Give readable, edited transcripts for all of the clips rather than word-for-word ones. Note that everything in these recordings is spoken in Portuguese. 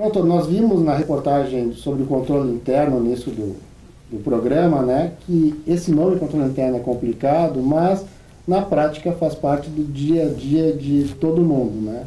Doutor, nós vimos na reportagem sobre o controle interno no início do programa, né, que esse nome controle interno é complicado, mas na prática faz parte do dia a dia de todo mundo, né?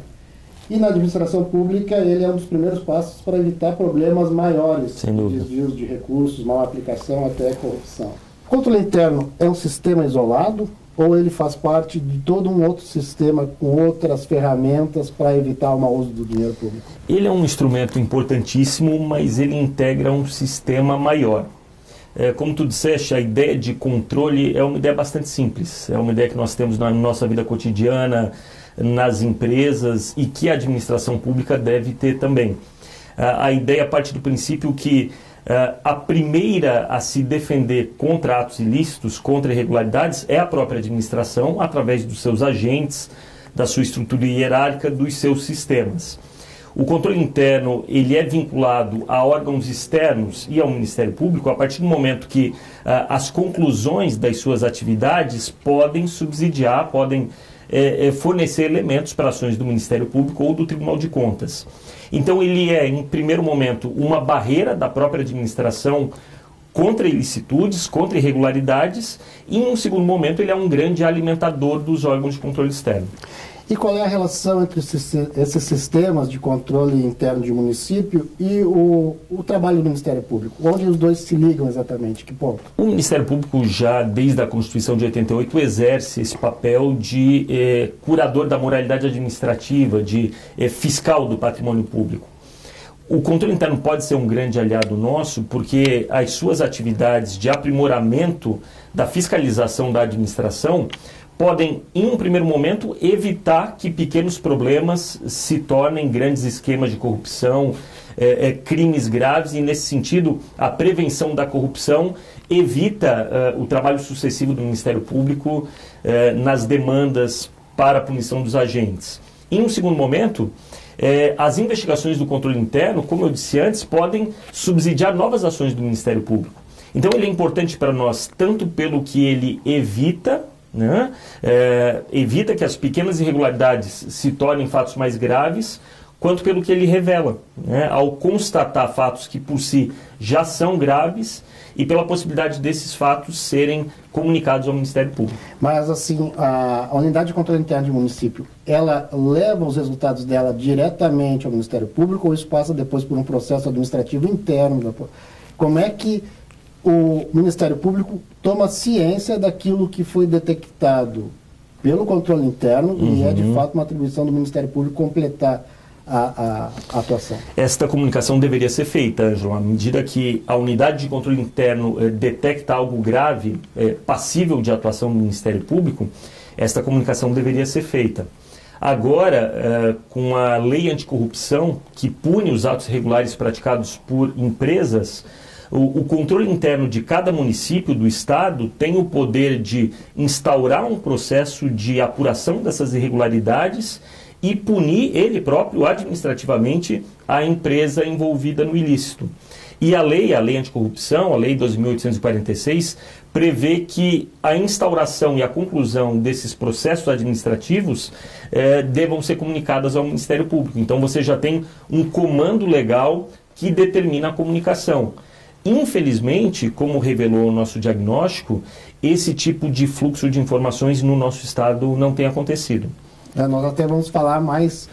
E na administração pública ele é um dos primeiros passos para evitar problemas maiores, desvios de recursos, mal aplicação, até corrupção. O controle interno é um sistema isolado ou ele faz parte de todo um outro sistema com outras ferramentas para evitar o mau uso do dinheiro público? Ele é um instrumento importantíssimo, mas ele integra um sistema maior. Como tu disseste, a ideia de controle é uma ideia bastante simples. É uma ideia que nós temos na nossa vida cotidiana, nas empresas, e que a administração pública deve ter também. A ideia parte do princípio que a primeira a se defender contra atos ilícitos, contra irregularidades, é a própria administração, através dos seus agentes, da sua estrutura hierárquica, dos seus sistemas. O controle interno ele é vinculado a órgãos externos e ao Ministério Público a partir do momento que as conclusões das suas atividades podem subsidiar, podem fornecer elementos para ações do Ministério Público ou do Tribunal de Contas. Então ele é, em primeiro momento, uma barreira da própria administração contra ilicitudes, contra irregularidades, e em um segundo momento ele é um grande alimentador dos órgãos de controle externo. E qual é a relação entre esses sistemas de controle interno de município e o trabalho do Ministério Público? Onde os dois se ligam exatamente? Que ponto? O Ministério Público já, desde a Constituição de 88, exerce esse papel de curador da moralidade administrativa, de fiscal do patrimônio público. O controle interno pode ser um grande aliado nosso porque as suas atividades de aprimoramento da fiscalização da administração podem, em um primeiro momento, evitar que pequenos problemas se tornem grandes esquemas de corrupção, crimes graves, e, nesse sentido, a prevenção da corrupção evita o trabalho sucessivo do Ministério Público nas demandas para a punição dos agentes. Em um segundo momento, as investigações do controle interno, como eu disse antes, podem subsidiar novas ações do Ministério Público. Então, ele é importante para nós, tanto pelo que ele evita, né? Evita que as pequenas irregularidades se tornem fatos mais graves, quanto pelo que ele revela, né? Ao constatar fatos que por si já são graves e pela possibilidade desses fatos serem comunicados ao Ministério Público. Mas assim, a unidade de controle interno de município, ela leva os resultados dela diretamente ao Ministério Público ou isso passa depois por um processo administrativo interno? Como é que o Ministério Público toma ciência daquilo que foi detectado pelo controle interno e é de fato uma atribuição do Ministério Público completar a atuação? Esta comunicação deveria ser feita, Ângelo, à medida que a unidade de controle interno detecta algo grave, passível de atuação do Ministério Público, esta comunicação deveria ser feita. Agora, com a lei anticorrupção, que pune os atos irregulares praticados por empresas, o controle interno de cada município do Estado tem o poder de instaurar um processo de apuração dessas irregularidades e punir ele próprio administrativamente a empresa envolvida no ilícito. E a lei anticorrupção, a lei 2.846, prevê que a instauração e a conclusão desses processos administrativos devam ser comunicadas ao Ministério Público. Então você já tem um comando legal que determina a comunicação. Infelizmente, como revelou o nosso diagnóstico, esse tipo de fluxo de informações no nosso Estado não tem acontecido. Nós até vamos falar mais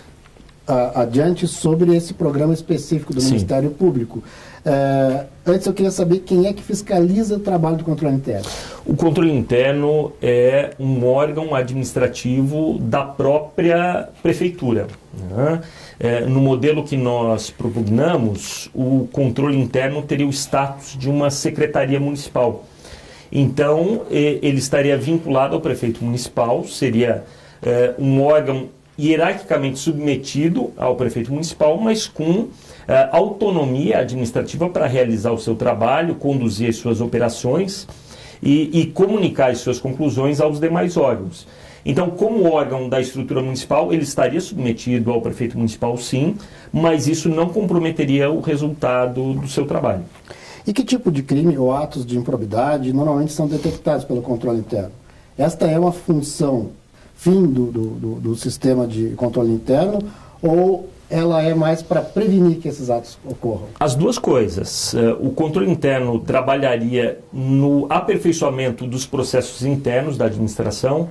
adiante sobre esse programa específico do Ministério Público. Antes eu queria saber quem é que fiscaliza o trabalho do controle interno. O controle interno é um órgão administrativo da própria prefeitura, né? No modelo que nós propugnamos, o controle interno teria o status de uma secretaria municipal. Então, ele estaria vinculado ao prefeito municipal, seria um órgão hierarquicamente submetido ao prefeito municipal, mas com autonomia administrativa para realizar o seu trabalho, conduzir as suas operações e comunicar as suas conclusões aos demais órgãos. Então, como órgão da estrutura municipal, ele estaria submetido ao prefeito municipal, sim, mas isso não comprometeria o resultado do seu trabalho. E que tipo de crime ou atos de improbidade normalmente são detectados pelo controle interno? Esta é uma função fim do sistema de controle interno ou ela é mais para prevenir que esses atos ocorram? As duas coisas. O controle interno trabalharia no aperfeiçoamento dos processos internos da administração.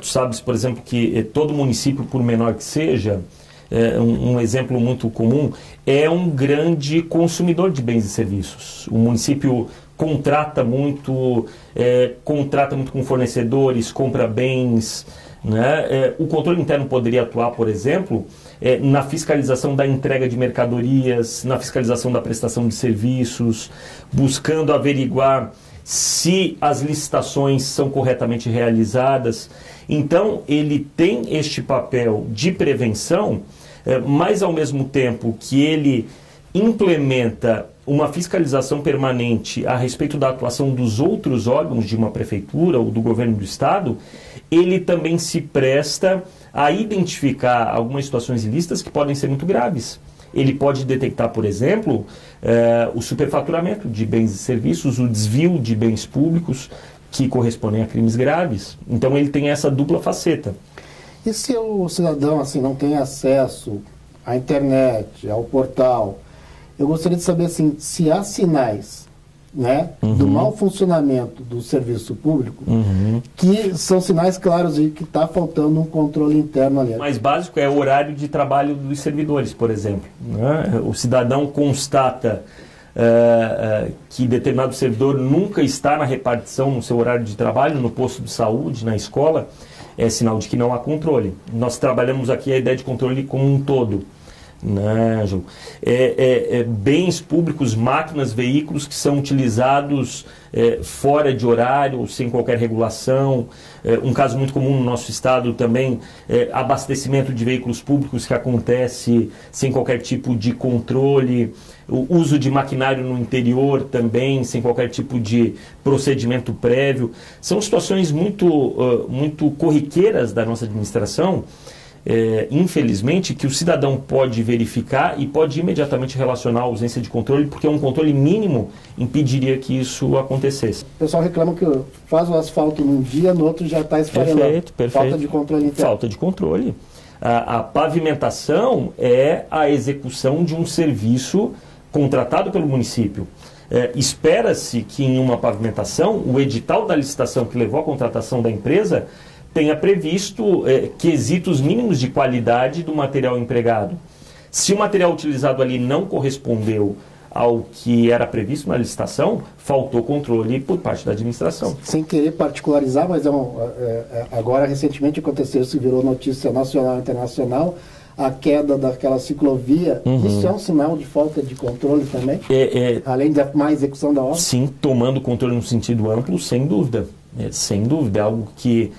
Tu sabes, por exemplo, que todo município, por menor que seja, um exemplo muito comum, é um grande consumidor de bens e serviços. O município contrata muito com fornecedores, compra bens, né? O controle interno poderia atuar, por exemplo, na fiscalização da entrega de mercadorias, na fiscalização da prestação de serviços, buscando averiguar se as licitações são corretamente realizadas. Então, ele tem este papel de prevenção, mas ao mesmo tempo que ele implementa uma fiscalização permanente a respeito da atuação dos outros órgãos de uma prefeitura ou do governo do estado, ele também se presta a identificar algumas situações ilícitas que podem ser muito graves. Ele pode detectar, por exemplo, o superfaturamento de bens e serviços, o desvio de bens públicos que correspondem a crimes graves. Então ele tem essa dupla faceta. E se o cidadão assim, não tem acesso à internet, ao portal, eu gostaria de saber assim, se há sinais, né, do mau funcionamento do serviço público, que são sinais claros de que está faltando um controle interno ali. O mais básico é o horário de trabalho dos servidores, por exemplo, né? O cidadão constata que determinado servidor nunca está na repartição no seu horário de trabalho, no posto de saúde, na escola, é sinal de que não há controle. Nós trabalhamos aqui a ideia de controle como um todo. Né, João? Bens públicos, máquinas, veículos que são utilizados fora de horário, sem qualquer regulação. Um caso muito comum no nosso estado também, abastecimento de veículos públicos que acontece sem qualquer tipo de controle. O uso de maquinário no interior também, sem qualquer tipo de procedimento prévio. São situações muito corriqueiras da nossa administração, infelizmente, que o cidadão pode verificar e pode imediatamente relacionar a ausência de controle, porque um controle mínimo impediria que isso acontecesse. O pessoal reclama que faz o asfalto num dia, no outro já está esfarelando. Perfeito. Falta de controle interno. Falta de controle. A pavimentação é a execução de um serviço contratado pelo município. Espera-se que em uma pavimentação, o edital da licitação que levou à contratação da empresa tenha previsto quesitos mínimos de qualidade do material empregado. Se o material utilizado ali não correspondeu ao que era previsto na licitação, faltou controle por parte da administração. Sem querer particularizar, mas agora recentemente aconteceu, se virou notícia nacional e internacional, a queda daquela ciclovia. Isso é um sinal de falta de controle também? Além da má execução da obra? Sim, tomando controle no sentido amplo, sem dúvida. Sem dúvida, é algo que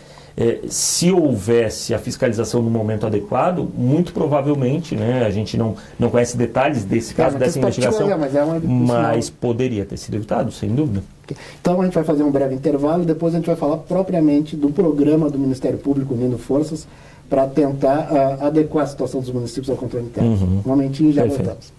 se houvesse a fiscalização no momento adequado, muito provavelmente, né, a gente não conhece detalhes desse caso, dessa investigação, mas poderia ter sido evitado, sem dúvida. Então a gente vai fazer um breve intervalo e depois a gente vai falar propriamente do programa do Ministério Público Unindo Forças para tentar adequar a situação dos municípios ao controle interno. Um momentinho e já voltamos.